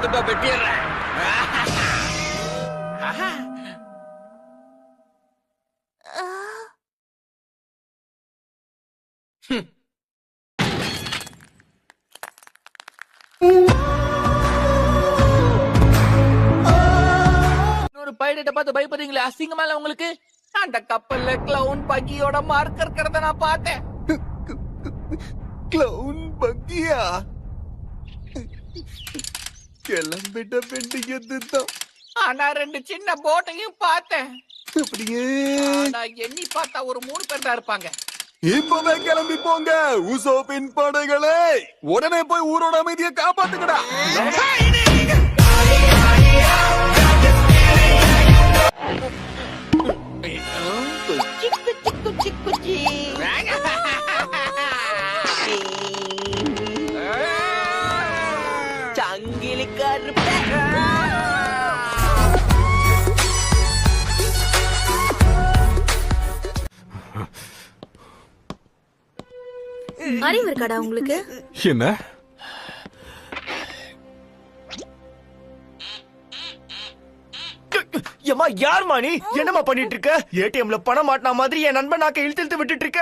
துண்டா வெட்டிடுறேன். ஒரு பைலட்ட பார்த்து பயப்படுறீங்களே, அசிங்கமா இல்ல உங்களுக்கு? அந்த கப்பல்ல கிளவுன் பக்கியோட மார்க் இருக்கிறத நான் பார்த்தேன். கிளவுன் பக்கியா? கிளம்பிட்ட பெண்டிங்கத்தான். ஆனா 2 சின்ன போட்டையும் பார்த்தேன். அப்படியே ஆனா எண்ணி பார்த்தா ஒரு 3 பேர் தான் இருப்பாங்க. இப்பவே கிளம்பி போங்க உசோப்பின் படைகளே, உடனே போய் ஊரோட அமைதியை காப்பாத்துக்கடா. சங்கிலி கருப்ப அறிவு இருக்காடா உங்களுக்கு? என்ன ஏமா யார்மா நீ? என்னமா பண்ணிட்டு இருக்க? ஏடிஎம்ல பணம் மாட்டின மாதிரி என் நண்பன் நாக்க இழுத்து இழுத்து விட்டுட்டு இருக்க.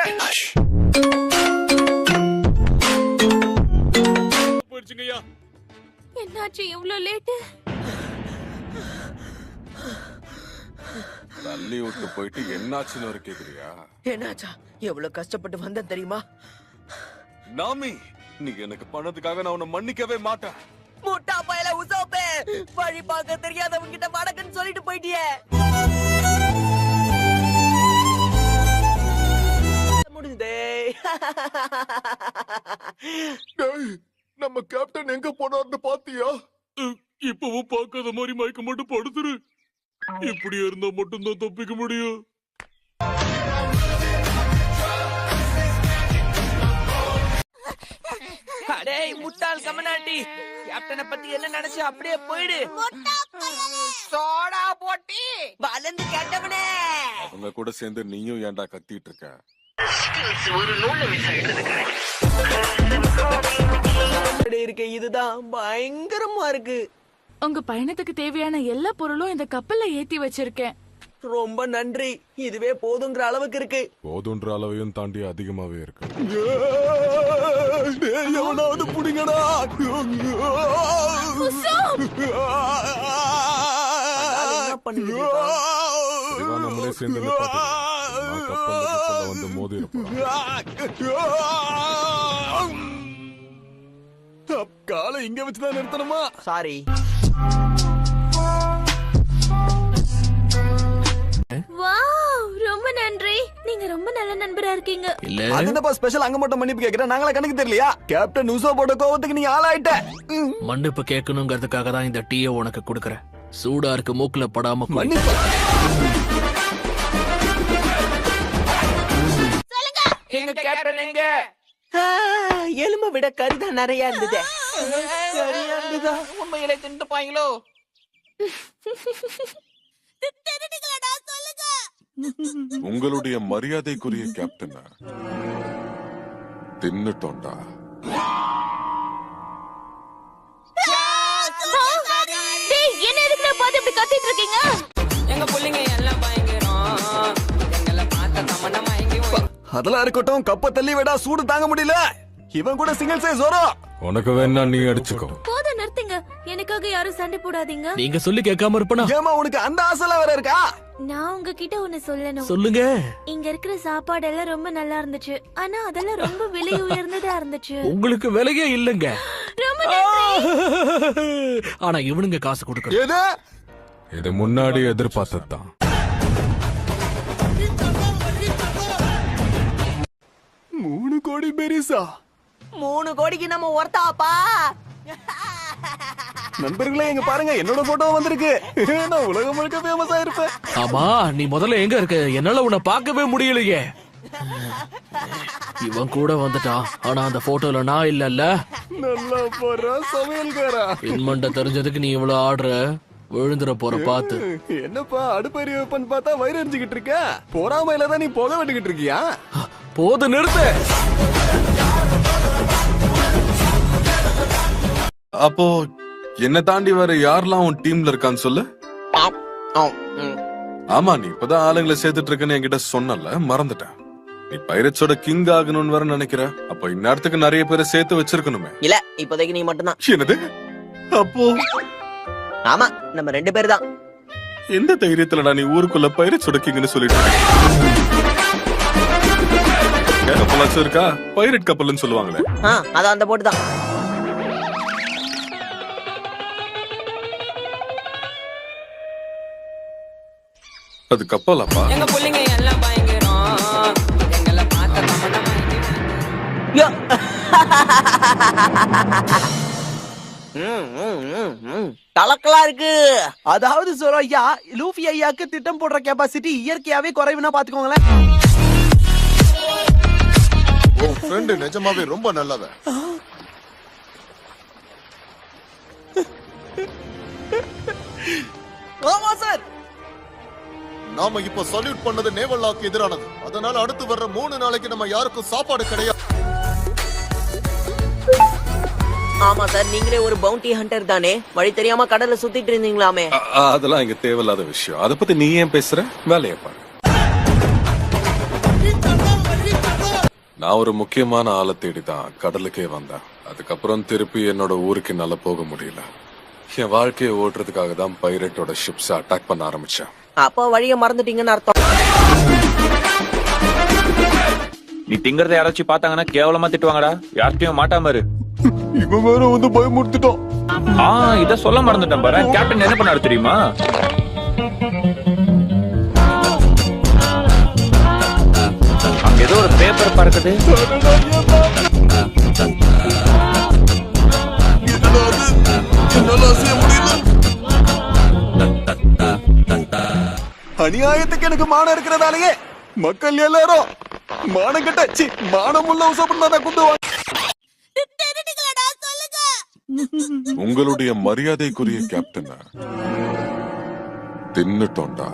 என்னாச்சு இவ்ளோ லேட்? தள்ளி விட்டு போயிட்டு என்னாச்சுன்னு ஒரு கேக்குறியா? என்னாச்சா? எவ்வளவு கஷ்டப்பட்டு வந்த தெரியுமா? நாமி, நீ எனக்கு பண்ணதுக்காக நான் உன்னை மன்னிக்கவே மாட்டேன். முட்டா பயல உசோப்பே, வழி பார்க்க தெரியாதவங்க கிட்ட வடக்குன்னு சொல்லிட்டு போயிட்டியே. முடிஞ்சதே. நம்ம கேப்டன் எங்க போனார்னு பாத்தியா? இப்பவும் பார்க்காத மாதிரி மயக்க மட்டும் படுத்துரு. இப்படி இருந்தா மட்டும்தான் தப்பிக்க முடியும். அடே முட்டாள் கமனாட்டி, கேப்டனை பத்தி என்ன நினைச்சு அப்படியே போயிடு. சோடா போட்டி வளர்ந்து கேட்டவனே. அவங்க கூட சேர்ந்து நீயும் ஏன்டா கத்திட்டு இருக்க? இருக்க இதுதான் பயங்கரமா இருக்கு. உங்க பயணத்துக்கு தேவையான எல்லா பொருளும் இந்த கப்பல்ல ஏத்தி வச்சிருக்கேன். ரொம்ப நன்றி. இதுவே போதுங்கிற அளவுக்கு இருக்கு. போதுன்ற அளவையும் தாண்டி அதிகமாவே இருக்கு. எவனாவது புடிங்கடா. நம்மளே சேர்ந்து கப்பல்ல வந்து மோதி காலை இங்க வச்சுதான் நிறுத்தணுமா? சாரி. வாவ், ரொம்ப நன்றி. நீங்க ரொம்ப நல்ல நண்பரா இருக்கீங்க. அதுதான் ஸ்பெஷல். அங்க மட்டும் மன்னிப்பு கேக்குறேன். நாங்களா கணக்கு தெரியலையா? கேப்டன் உசோப்போட கோவத்துக்கு நீ ஆளாயிட்ட. மன்னிப்பு கேட்கணுங்கிறதுக்காக தான் இந்த டீயை உனக்கு கொடுக்கறேன். சூடா இருக்கு, மூக்குல படாம மன்னிப்பு. எங்க கேப்டன் எங்க? எலும்ப விட கறிதான் நிறைய இருந்தது. உண்மையிலே தின்னுப்பாங்களோ? உங்களுடைய மரியாதைக்குரிய கேப்டன் தின்னுட்டோண்டா. டேய், என்ன எதுக்கு பார்த்து இப்படி கத்திட்டு இருக்கீங்க? எங்க புள்ளைங்க எல்லாம் பயங்கரம். எங்களை பார்த்த தமன்னா மயங்கி அதெல்லாம் இருக்கட்டும், கப்ப தள்ளி விடா, சூடு தாங்க முடியல. இவன் கூட சிங்கிள் சைஸ் வரும். உனக்கு வேணா நீ அடிச்சுக்கோ. போதும், நிறுத்துங்க. எனக்காக யாரும் சண்டை போடாதீங்க. நீங்க சொல்லி கேட்காம இருப்பனா? ஏமா உனக்கு அந்த ஆசைலாம் வேற இருக்கா? நான் உங்ககிட்ட ஒன்னு சொல்லணும். சொல்லுங்க. இங்க இருக்கிற சாப்பாடு எல்லாம் ரொம்ப நல்லா இருந்துச்சு. ஆனா அதெல்லாம் ரொம்ப விலை உயர்ந்ததா இருந்துச்சு. உங்களுக்கு விலையே இல்லங்க. ரொம்ப நன்றி. ஆனா இவனுங்க காசு கொடுக்கணும். எது? இது முன்னாடி எதிர்பார்த்ததுதான். 3 கோடி பெரிசா? 3 கோடிக்கு நம்ம ஒர்த்தாப்பா. நண்பர்களே, எங்க பாருங்க, என்னோட போட்டோ வந்திருக்கு. நான் உலகம் முழுக்க ஃபேமஸ் ஆயிருப்பேன். ஆமா, நீ முதல்ல எங்க இருக்க? என்னால உன்னை பார்க்கவே முடியலையே. இவன் கூட வந்துட்டான். ஆனா அந்த போட்டோல நான் இல்லல்ல. நல்லா போற சமையல்காரா. பின்மண்ட தெரிஞ்சதுக்கு நீ இவ்வளவு ஆடுற. விழுந்துற போற பாத்து. என்னப்பா அடுப்பறி வைப்பன்னு பார்த்தா வயிறு எரிஞ்சுக்கிட்டு இருக்க? பொறாமையில தான் நீ புகை விட்டுக்கிட்டு இருக்கியா? போது, நிறுத்து. அப்போ என்ன தாண்டி வேற யாரெல்லாம் உன் டீம்ல இருக்கான்னு சொல்லு. ஆமா, நீ இப்பதான் ஆளுங்களை சேர்த்துட்டு இருக்கன்னு என்கிட்ட சொன்னல, மறந்துட்டேன். நீ பைரட்ஸோட கிங் ஆகணும்னு வேற நினைக்கிற. அப்ப இந்நேரத்துக்கு நிறைய பேரை சேர்த்து வச்சிருக்கணுமே. இல்ல, இப்போதைக்கு நீ மட்டும்தான். என்னது? அப்போ ஆமா, நம்ம 2 பேர் தான். எந்த தைரியத்துலடா நீ ஊருக்குள்ள பைரட்ஸோட கிங்னு சொல்லிட்டு கப்பலாச்சும் இருக்கா? பைரட் கப்பல்னு சொல்லுவாங்களே. அதான் அந்த போட்டு தான். அது கப்பலாப்பா? எங்க புள்ளைங்க எல்லாம் பயங்கரம், எங்களை பார்த்த யோ. கலக்கலா இருக்கு. அதாவது சொல்ற ஐயா, லூஃபி ஐயாக்கு திட்டம் போடுற கெபாசிட்டி இயற்கையாவே குறைவுனா பாத்துக்கோங்களேன். உன் ஃப்ரெண்ட் நிஜமாவே ரொம்ப நல்லவன். ஆமா சார். நாம இப்ப சல்யூட் பண்ணது நேவல் லாக்கு எதிரானது. அதனால அடுத்து வர்ற 3 நாளைக்கு நம்ம யாருக்கும் சாப்பாடு கிடையாது. ஆமா சார், நீங்களே ஒரு பவுண்டி ஹண்டர் தானே? வழி தெரியாம கடல்ல சுத்திட்டு இருந்தீங்களாமே. அதெல்லாம் இங்க தேவையில்லாத விஷயம். அத பத்தி நீ ஏன் பேசுற? வேலையை பாரு. நான் ஒரு முக்கியமான ஆளை தேடிதான் கடலுக்கே வந்தேன். அதுக்கப்புறம் திருப்பி என்னோட ஊருக்கு நல்லா போக முடியல. என் வாழ்க்கையை ஓட்டுறதுக்காக தான் பைரட்டோட ஷிப்ஸ் அட்டாக் பண்ண ஆரம்பிச்சேன். அப்ப வழிய மறந்துட்டீங்கன்னு அர்த்தம். நீ திங்கறத யாராச்சும் பார்த்தாங்கன்னா கேவலமா திட்டுவாங்கடா. யார்கிட்டயும் மாட்டாம இரு. இவன் வேற வந்து பயமுறுத்திட்டான். இத சொல்ல மறந்துட்டேன் பாரு. கேப்டன் என்ன பண்ணாரு தெரியுமா? அங்க ஏதோ ஒரு பேப்பர் பறக்குது. அநியாயத்துக்கு எனக்கு மானம் இருக்கிறதாலேயே மக்கள் எல்லாரும் மானம் கட்ட மானம் உள்ள உசப்பட்டு குந்துவாங்க. உங்களுடைய மரியாதைக்குரிய கேப்டன் தின்னுட்டோண்டா.